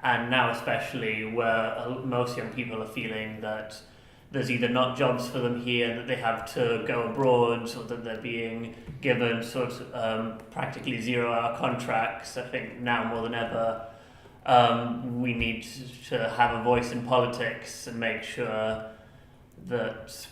and now especially where most young people are feeling that there's either not jobs for them here, that they have to go abroad, or that they're being given practically 0-hour contracts. I think now more than ever, we need to have a voice in politics and make sure that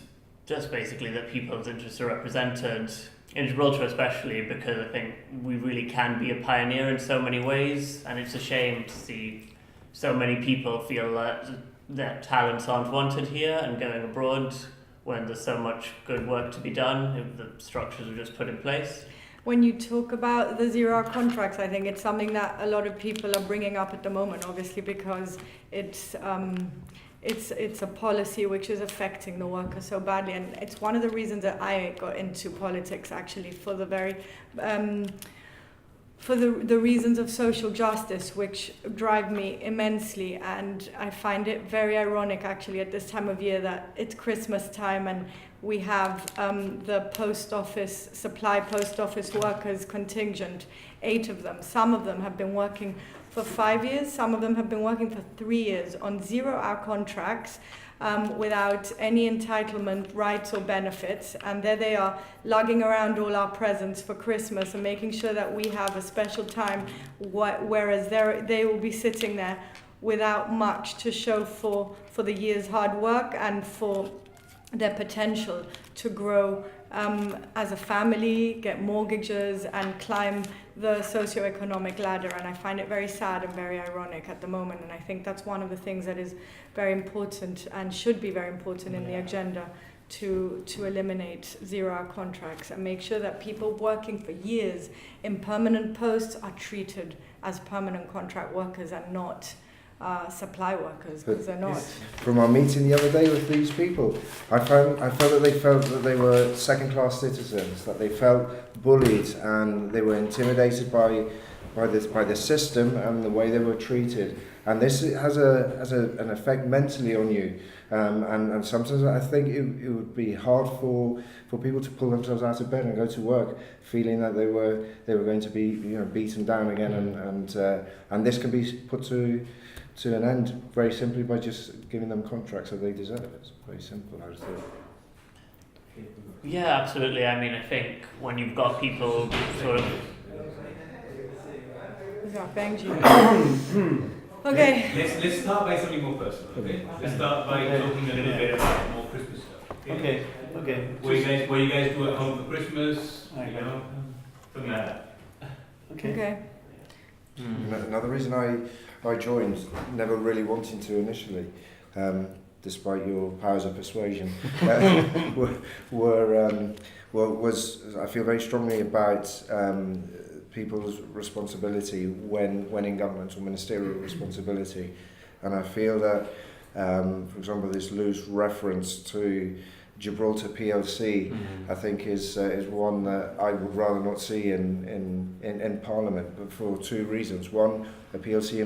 just basically that people's interests are represented in Gibraltar, especially because I think we really can be a pioneer in so many ways, and it's a shame to see so many people feel that their talents aren't wanted here and going abroad when there's so much good work to be done if the structures are just put in place. When you talk about the 0-hour contracts, I think it's something that a lot of people are bringing up at the moment, obviously, because it's a policy which is affecting the workers so badly, and it's one of the reasons that I got into politics, actually, for the very for the reasons of social justice, which drive me immensely. And I find it very ironic, actually, at this time of year that it's Christmas time and we have the supply post office workers contingent, 8 of them. Some of them have been working for 5 years, some of them have been working for 3 years on 0-hour contracts, without any entitlement, rights or benefits, and there they are lugging around all our presents for Christmas and making sure that we have a special time, whereas they will be sitting there without much to show for the year's hard work and for their potential to grow as a family, get mortgages and climb the socioeconomic ladder. And I find it very sad and very ironic at the moment, and I think that's one of the things that is very important and should be very important in the agenda, to eliminate 0-hour contracts and make sure that people working for years in permanent posts are treated as permanent contract workers and not supply workers, because they're not. From our meeting the other day with these people, I felt that they were second-class citizens, that they felt bullied and they were intimidated by the system and the way they were treated. And this has an effect mentally on you. And sometimes I think it would be hard for people to pull themselves out of bed and go to work feeling that they were going to be beaten down again, and this can be put to an end very simply by just giving them contracts that they deserve. It's very simple, I just think. Yeah, absolutely. I mean, I think when you've got people sort of... Yeah, thank you. Okay. Let's start by something more personal. Okay. Let's start by talking a little bit about more Christmas stuff. Okay. Where you guys do at home for Christmas? Something like that. Okay. Another reason I joined, never really wanting to initially, despite your powers of persuasion, was I feel very strongly about people's responsibility when in government, or ministerial responsibility, and I feel that, for example, this loose reference to Gibraltar PLC, I think is one that I would rather not see in Parliament, but for 2 reasons. One, a PLC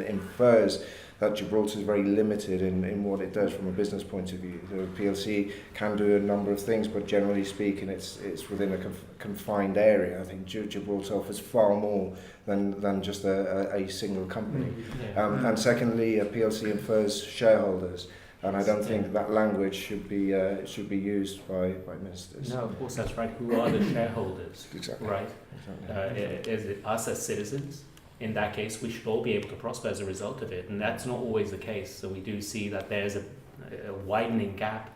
infers that Gibraltar is very limited in what it does from a business point of view. The PLC can do a number of things, but generally speaking, it's within a confined area. I think Gibraltar offers far more than just a single company. And secondly, a PLC infers shareholders. And I don't think that language should be used by ministers. No, of course that's right. Who are the shareholders? Exactly. Right. Exactly. Is it us as citizens? In that case, we should all be able to prosper as a result of it, and that's not always the case. So we do see that there's a widening gap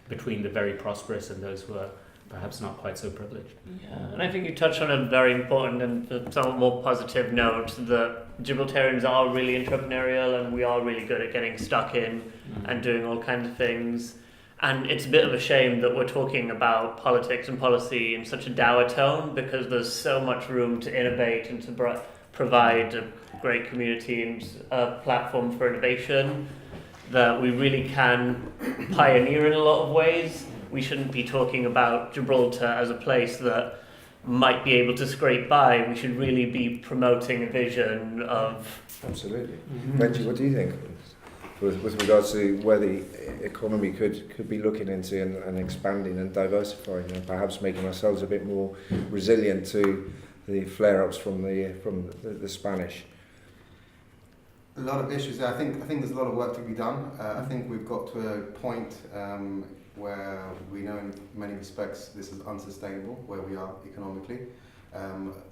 between the very prosperous and those who are perhaps not quite so privileged. Yeah, and I think you touched on a very important and somewhat more positive note, that Gibraltarians are really entrepreneurial and we are really good at getting stuck in and doing all kinds of things. And it's a bit of a shame that we're talking about politics and policy in such a dour tone, because there's so much room to innovate and to provide a great community and a platform for innovation, that we really can pioneer in a lot of ways. We shouldn't be talking about Gibraltar as a place that might be able to scrape by. We should really be promoting a vision of... Absolutely. Benji, what do you think with regards to where the economy could be looking into and expanding and diversifying and perhaps making ourselves a bit more resilient to the flare-ups from the Spanish? A lot of issues. I think there's a lot of work to be done. I think we've got to a point where we know in many respects this is unsustainable where we are economically.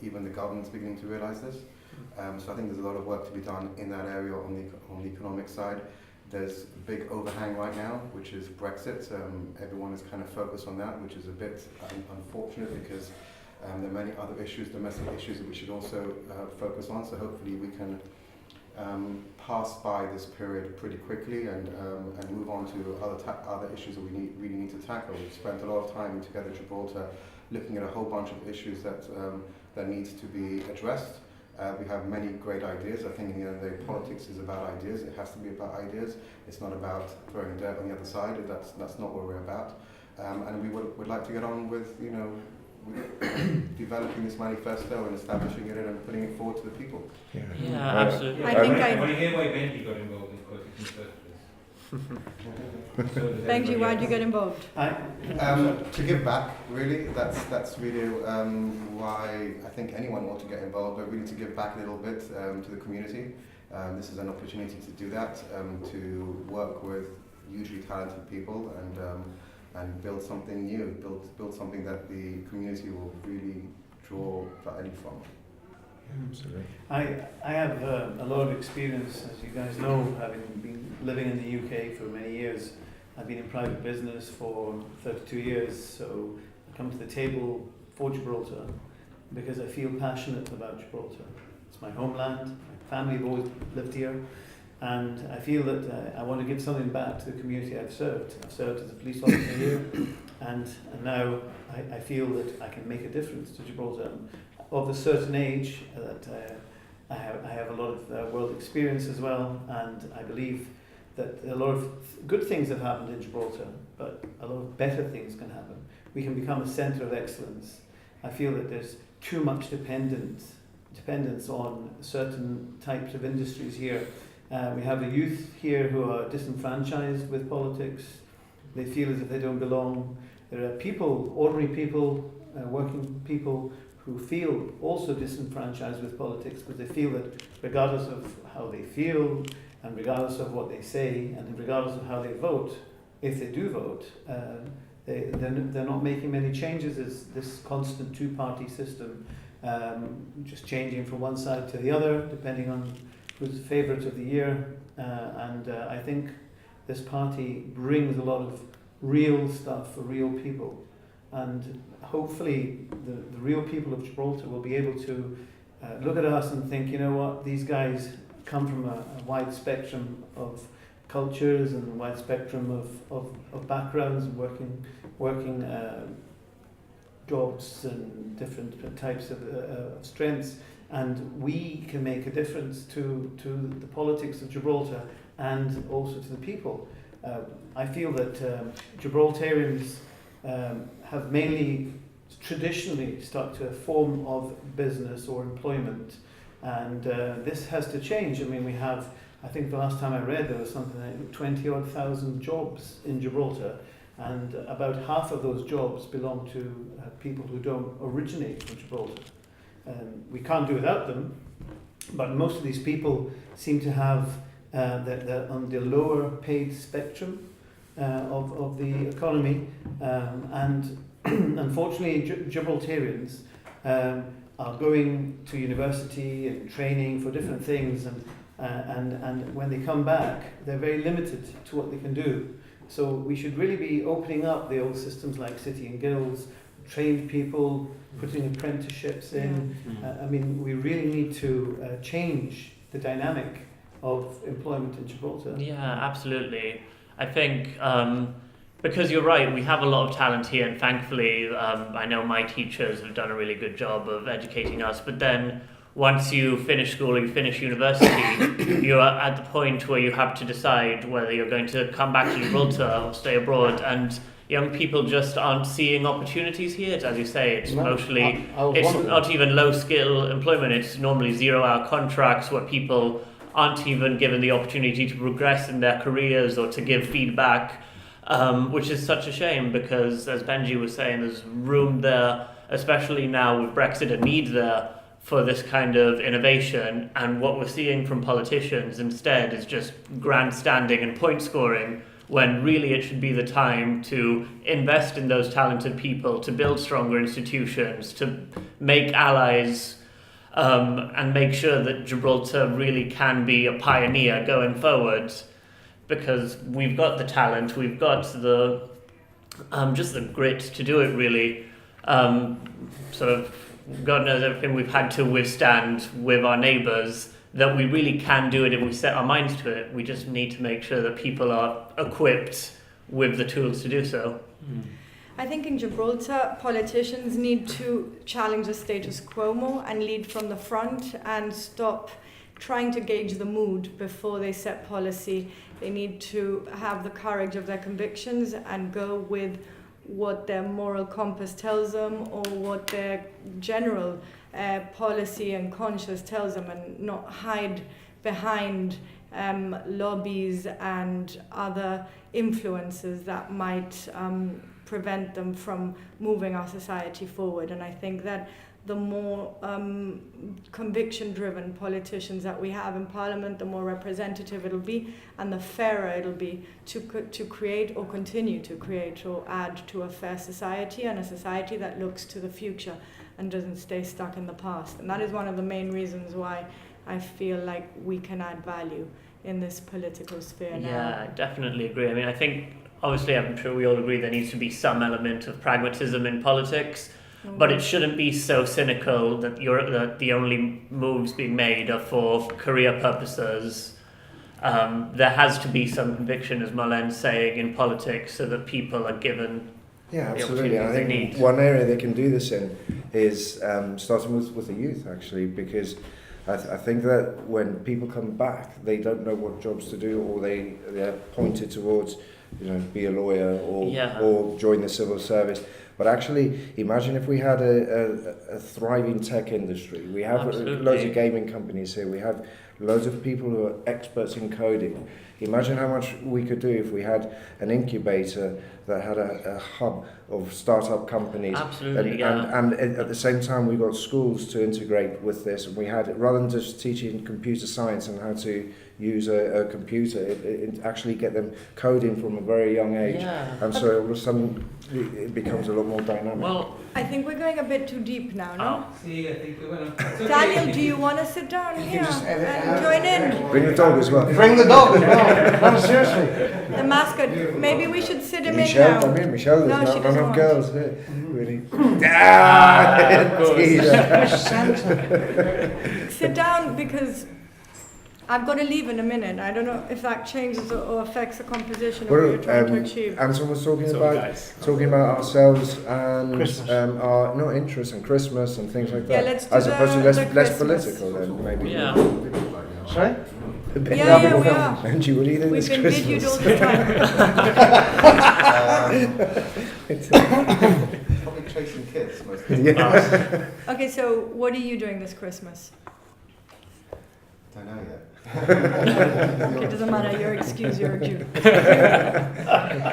Even the government's beginning to realise this. So I think there's a lot of work to be done in that area on the economic side. There's a big overhang right now, which is Brexit. Everyone is kind of focused on that, which is a bit unfortunate because there are many other issues, domestic issues that we should also focus on. So hopefully we can pass by this period pretty quickly and move on to other issues that we really need to tackle. We've spent a lot of time together in Gibraltar looking at a whole bunch of issues that needs to be addressed. We have many great ideas. I think in the end of the day, politics is about ideas. It has to be about ideas. It's not about throwing dirt on the other side. That's not what we're about. And we would like to get on with, developing this manifesto and establishing it and putting it forward to the people. Yeah, absolutely. I think I want to hear why Benji got involved in politics in the first place. Benji, why did you get involved? To give back, really. That's really why I think anyone ought to get involved, but really to give back a little bit to the community. This is an opportunity to do that, to work with hugely talented people and build something new, build something that the community will really draw value from. Absolutely. I have a lot of experience, as you guys know, having been living in the UK for many years. I've been in private business for 32 years, so I come to the table for Gibraltar because I feel passionate about Gibraltar. It's my homeland, my family have always lived here, and I feel that I want to give something back to the community I've served. I've served as a police officer here, and now I feel that I can make a difference to Gibraltar. Of a certain age, that I have a lot of world experience as well, and I believe that a lot of good things have happened in Gibraltar, but a lot of better things can happen. We can become a centre of excellence. I feel that there's too much dependence on certain types of industries here. We have a youth here who are disenfranchised with politics. They feel as if they don't belong. There are people, ordinary people, working people, who feel also disenfranchised with politics because they feel that regardless of how they feel and regardless of what they say and regardless of how they vote, if they do vote, they're not making many changes. It's this constant two-party system, just changing from one side to the other depending on who's the favourite of the year. And I think this party brings a lot of real stuff for real people. And hopefully the real people of Gibraltar will be able to look at us and think, you know what, these guys come from a wide spectrum of cultures and a wide spectrum of backgrounds and working jobs and different types of strengths, and we can make a difference to the politics of Gibraltar and also to the people. I feel that Gibraltarians have mainly traditionally stuck to a form of business or employment, and this has to change. I mean, we have, I think the last time I read there was something like 20,000 jobs in Gibraltar, and about half of those jobs belong to people who don't originate from Gibraltar. We can't do without them, but most of these people seem to have they're on the lower paid spectrum of the economy, and unfortunately Gibraltarians are going to university and training for different things, and when they come back they're very limited to what they can do. So we should really be opening up the old systems like City and Guilds, trained people, putting apprenticeships in. I mean, we really need to change the dynamic of employment in Gibraltar. Yeah, absolutely. I think because you're right, we have a lot of talent here, and thankfully I know my teachers have done a really good job of educating us, but then once you finish school or you finish university, you're at the point where you have to decide whether you're going to come back to Gibraltar or stay abroad, and young people just aren't seeing opportunities here. As you say, it's mostly, it's not even low skill employment, it's normally 0-hour contracts where people aren't even given the opportunity to progress in their careers or to give feedback, which is such a shame because, as Benji was saying, there's room there, especially now with Brexit, a need there for this kind of innovation, and what we're seeing from politicians instead is just grandstanding and point scoring, when really it should be the time to invest in those talented people, to build stronger institutions, to make allies, and make sure that Gibraltar really can be a pioneer going forward, because we've got the talent, we've got the just the grit to do it really. Sort of, God knows everything we've had to withstand with our neighbours, that we really can do it if we set our minds to it. We just need to make sure that people are equipped with the tools to do so. I think in Gibraltar, politicians need to challenge the status quo more and lead from the front and stop trying to gauge the mood before they set policy. They need to have the courage of their convictions and go with what their moral compass tells them, or what their general policy and conscience tells them, and not hide behind lobbies and other influences that might prevent them from moving our society forward. And I think that the more conviction-driven politicians that we have in Parliament, the more representative it'll be, and the fairer it'll be to create or continue to create or add to a fair society, and a society that looks to the future and doesn't stay stuck in the past. And that is one of the main reasons why I feel like we can add value in this political sphere now. Yeah, I definitely agree. I mean, I think, obviously, I'm sure we all agree there needs to be some element of pragmatism in politics, but it shouldn't be so cynical that the only moves being made are for career purposes. There has to be some conviction, as Marlene's saying, in politics, so that people are given Yeah, the absolutely. I opportunities they think need. one area they can do this in is starting with the youth, actually, because I think that when people come back, they don't know what jobs to do, or they're pointed towards, be a lawyer or join the civil service. But actually, imagine if we had a thriving tech industry. We have loads of gaming companies here. We have loads of people who are experts in coding. Imagine how much we could do if we had an incubator that had a hub of startup companies. Absolutely, and at the same time, we got schools to integrate with this. And we had, rather than just teaching computer science and how to use a computer, it actually get them coding from a very young age. Yeah. And so all of a sudden, it becomes a lot more dynamic. Well, I think we're going a bit too deep now, no? See, I think we went Daniel, do you want to sit down here and join in? Bring the dog as well. Bring the dog as well. No, seriously. The mascot, maybe we should sit him Michelle, in come now. here. Michelle, No, there's she not doesn't enough want. girls here. Really. Sit down, because I've got to leave in a minute. I don't know if that changes or affects the composition of what you're trying to achieve. Anton was talking So about guys, ourselves and Christmas. our interests and Christmas and things like Yeah, that. let's do As opposed to the less Christmas. political then, maybe. yeah. Sorry? Yeah, we are. Benji, what do you think We've this been Christmas? videoed all the time. Probably chasing kids most of the time. Yeah. Okay, so what are you doing this Christmas? Don't know yet. Okay, it doesn't matter, your excuse, you're a Jew.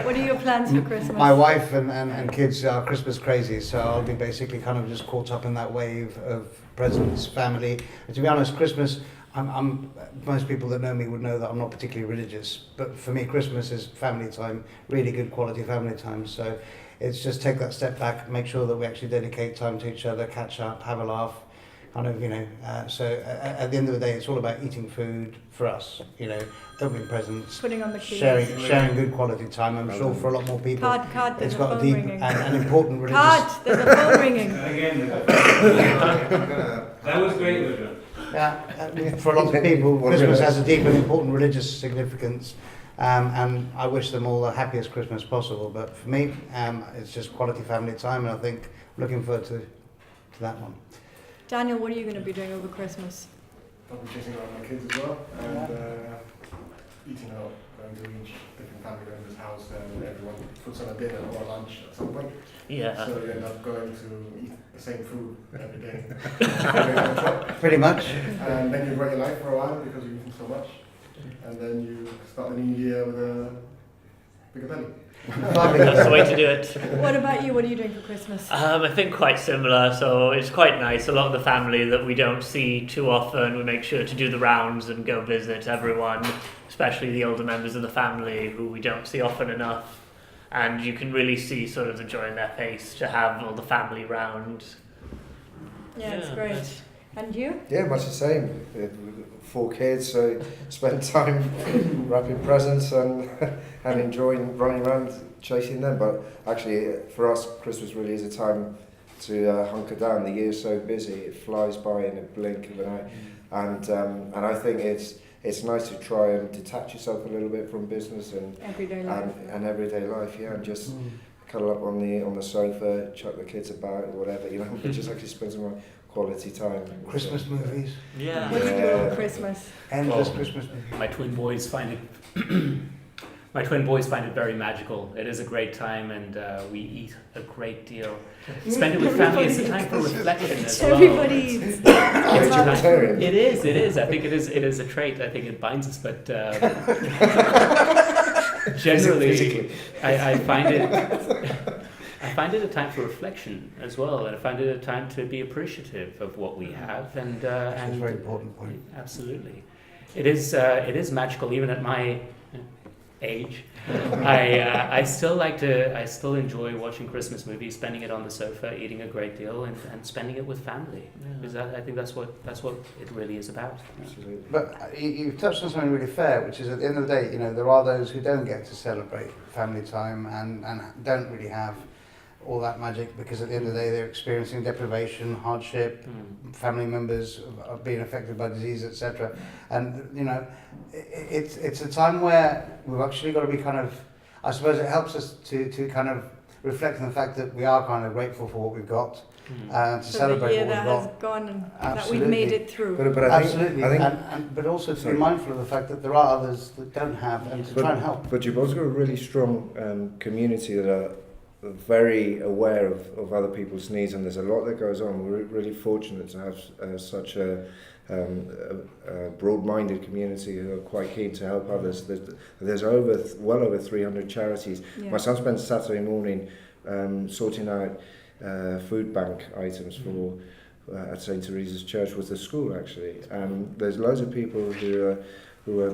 What are your plans for Christmas? My wife and kids are Christmas crazy, so I'll be basically kind of just caught up in that wave of presents, family. And to be honest, Christmas, I'm most people that know me would know that I'm not particularly religious, but for me, Christmas is family time, really good quality family time. So it's just take that step back, make sure that we actually dedicate time to each other, catch up, have a laugh. Kind of, so at the end of the day, it's all about eating food for us, opening presents, Putting on the keys. sharing good quality time. I'm sure for a lot more people, Card, there's it's a got a phone deep ringing. and important religious. Card, there's a phone ringing. Again, I'm gonna that was great, Woodrow. Yeah, for a lot of people, What Christmas really has a deep and important religious significance, and I wish them all the happiest Christmas possible. But for me, it's just quality family time, and I think I'm looking forward to that one. Daniel, what are you going to be doing over Christmas? I'll be chasing around my kids as well, and eating out, going to each different family members' house, and everyone puts on a dinner or a lunch at some point. Yeah. So you end up going to eat the same food every day. Pretty much. And then you regret your life for a while because you've eaten so much. And then you start the new year with a Bigger belly. That's the way to do it. What about you? What are you doing for Christmas? I think quite similar, so it's quite nice. A lot of the family that we don't see too often, we make sure to do the rounds and go visit everyone, especially the older members of the family who we don't see often enough. And you can really see sort of the joy in their face to have all the family round. Yeah, it's great. And you? Yeah, much the same. We've got 4 kids, so spend time wrapping presents and enjoying running around chasing them. But actually, for us, Christmas really is a time to hunker down. The year's so busy; it flies by in a blink of an eye. And I think it's nice to try and detach yourself a little bit from business and Everyday life. and everyday life. Yeah, and just cuddle up on the sofa, chuck the kids about or whatever, but just actually spend some quality time. Christmas movies. Yeah. What do you do on Christmas? Endless Christmas movies. My twin boys find it very magical. It is a great time, and we eat a great deal. Spend it with family. It's a time for reflection as well. Everybody eats. Vegetarian. It is. I think it is a trait. I think it binds us, but generally, I find it a time for reflection as well, and I find it a time to be appreciative of what we have, and That's a very important point. absolutely, it is magical even at my age. I still enjoy watching Christmas movies, spending it on the sofa, eating a great deal, and spending it with family. Because I think that's what it really is about. Absolutely. But you've touched on something really fair, which is at the end of the day, there are those who don't get to celebrate family time and don't really have all that magic, because at the end of the day they're experiencing deprivation, hardship, family members are being affected by disease, etc. And it's a time where we've actually got to be kind of, I suppose it helps us to kind of reflect on the fact that we are kind of grateful for what we've got, to So celebrate the year what we've that got. has gone and that Absolutely. we've made it through. But I Absolutely, think but also to Sorry. be mindful of the fact that there are others that don't have, and to try and help. But you've also got a really strong community that are very aware of other people's needs, and there's a lot that goes on. We're really fortunate to have such a broad-minded community who are quite keen to help others. There's well over 300 charities. Yeah. My son spends Saturday morning sorting out food bank items for at St. Teresa's Church with the school, actually. There's loads of people who are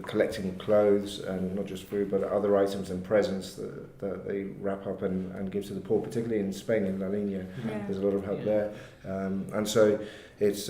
collecting clothes, and not just food but other items and presents that they wrap up and give to the poor, particularly in Spain, in La Linea. There's a lot of help there, and so it's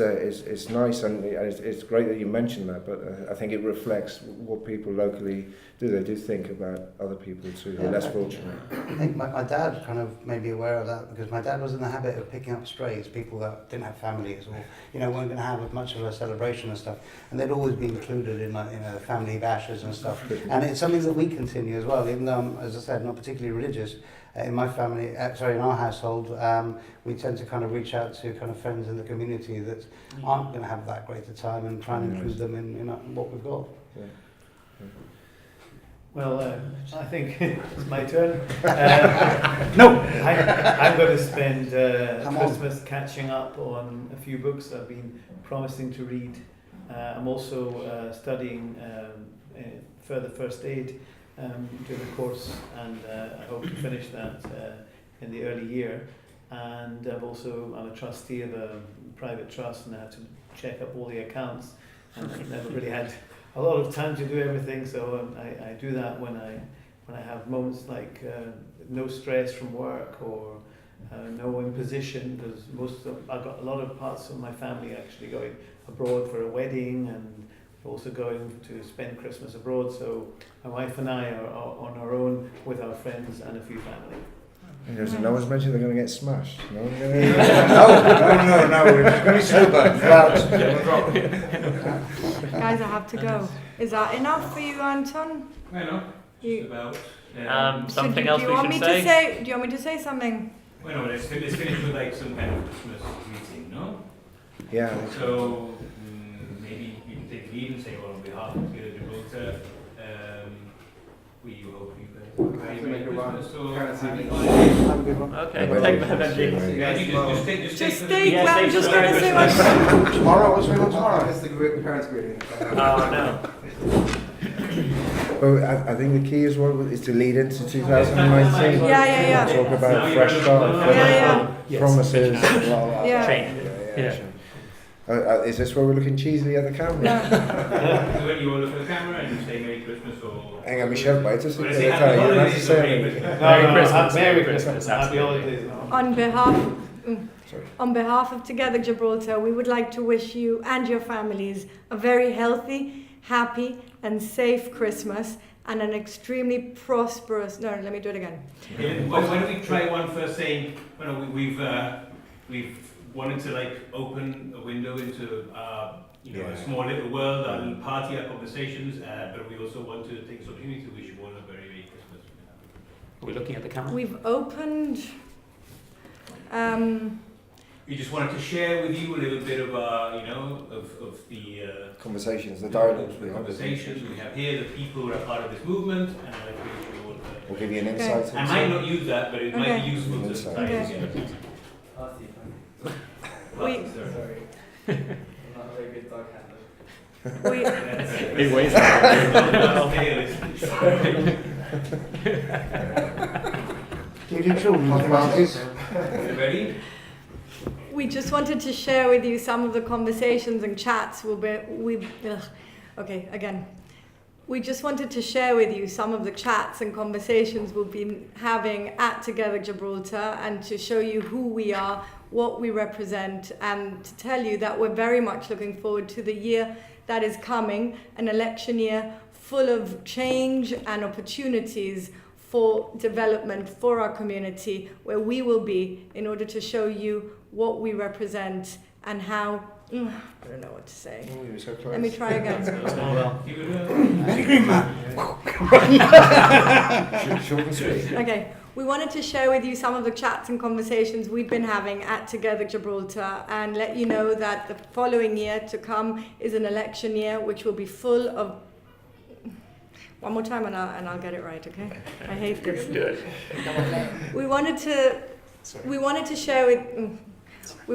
nice, and it's great that you mentioned that, but I think it reflects what people locally do. They do think about other people too, who are less fortunate. I think my dad kind of made me aware of that, because my dad was in the habit of picking up strays, people that didn't have families or weren't going to have much of a celebration and stuff, and they'd always be included in family bashes and stuff. And it's something that we continue as well, even though I'm, as I said, not particularly religious. In my family, in our household, we tend to kind of reach out to kind of friends in the community that aren't going to have that great a time, and try and include them in what we've got. Yeah. Well, I think it's my turn. No! I'm going to spend Come on. Christmas catching up on a few books I've been promising to read. I'm also studying further first aid during the course, and I hope to finish that in the early year. And I'm a trustee of a private trust, and I have to check up all the accounts, and I've never really had a lot of time to do everything, so I do that when I have moments like no stress from work, or no imposition, because I've got a lot of parts of my family actually going abroad for a wedding, and also going to spend Christmas abroad. So my wife and I are on our own with our friends and a few family. No one's mentioned they're going to get smashed. No one's going No, we're just going to be sober throughout. Guys, I have to go. Is that enough for you, Anton? I know. You- About. Something do else you we want should me say? to say? Do you want me to say something? Well, no, let's finish with like some kind of Christmas greeting, no? Yeah. So maybe you can take the lead and say, well, on behalf of Gibraltar, we hope you guys have a Merry Christmas or happy holidays. Have a good one. Okay, Well, thank you, well, Benji. Yeah, you just take Just the stay. Yeah, Well, I'm stay just for going to say Christmas. one. Tomorrow, what's going on tomorrow? It's the parents' greeting. Oh no. But I think the key as well is to lead into 2019. Yeah. Talk about fresh start, promises, blah, blah, blah. Yeah. Is this where we're looking cheesily at the camera? So when you all look at the camera and you say Merry Christmas or... Hang on, Michelle, wait a second. Say Happy Holidays or Merry Christmas. Merry Christmas. Happy holidays. On behalf of Together Gibraltar, we would like to wish you and your families a very healthy, happy and safe Christmas and an extremely prosperous... No, let me do it again. Why don't we try one first saying, we've wanted to like open a window into a small little world, our little party, our conversations, but we also want to take this opportunity to wish you all a very Merry Christmas. Are we looking at the camera? We've opened... We just wanted to share with you a little bit of of the Conversations, the dialogues we have. conversations we have here, the people who are part of this movement, and I think We'll give you an insight into I might not use that, but it might be useful to Insight. tie Okay. together. We- Sorry. Not a very good dog handler. Big ways. Do you do children's parties? Ready? We just wanted to share with you some of the conversations and chats We just wanted to share with you some of the chats and conversations we'll be having at Together Gibraltar and to show you who we are, what we represent, and to tell you that we're very much looking forward to the year that is coming, an election year full of change and opportunities for development for our community, where we will be in order to show you what we represent and how... I don't know what to say. Oh, you're so close. Let me try again. Short and sweet. Okay, we wanted to share with you some of the chats and conversations we've been having at Together Gibraltar and let you know that the following year to come is an election year which will be full of... One more time and I'll get it right, okay? I hate this. We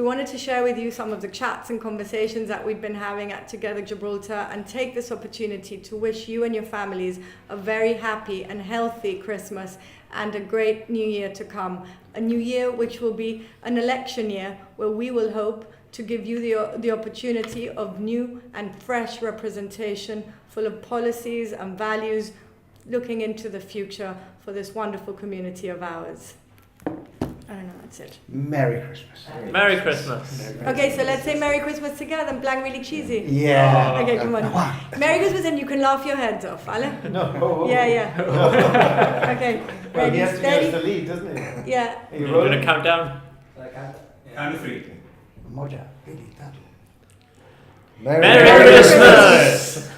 wanted to share with you some of the chats and conversations that we've been having at Together Gibraltar and take this opportunity to wish you and your families a very happy and healthy Christmas and a great new year to come. A new year which will be an election year where we will hope to give you the opportunity of new and fresh representation full of policies and values looking into the future for this wonderful community of ours. I don't know, that's it. Merry Christmas. Merry Christmas. Okay, so let's say Merry Christmas together and blank really cheesy. Yeah. Okay, come on. Merry Christmas and you can laugh your heads off, Ale? No. Yeah. Okay, Well, he ready, has to give us the steady? lead, doesn't he? Yeah. Are You're you going to rolling? count down? Count of three. Moja, really, that. Merry Christmas!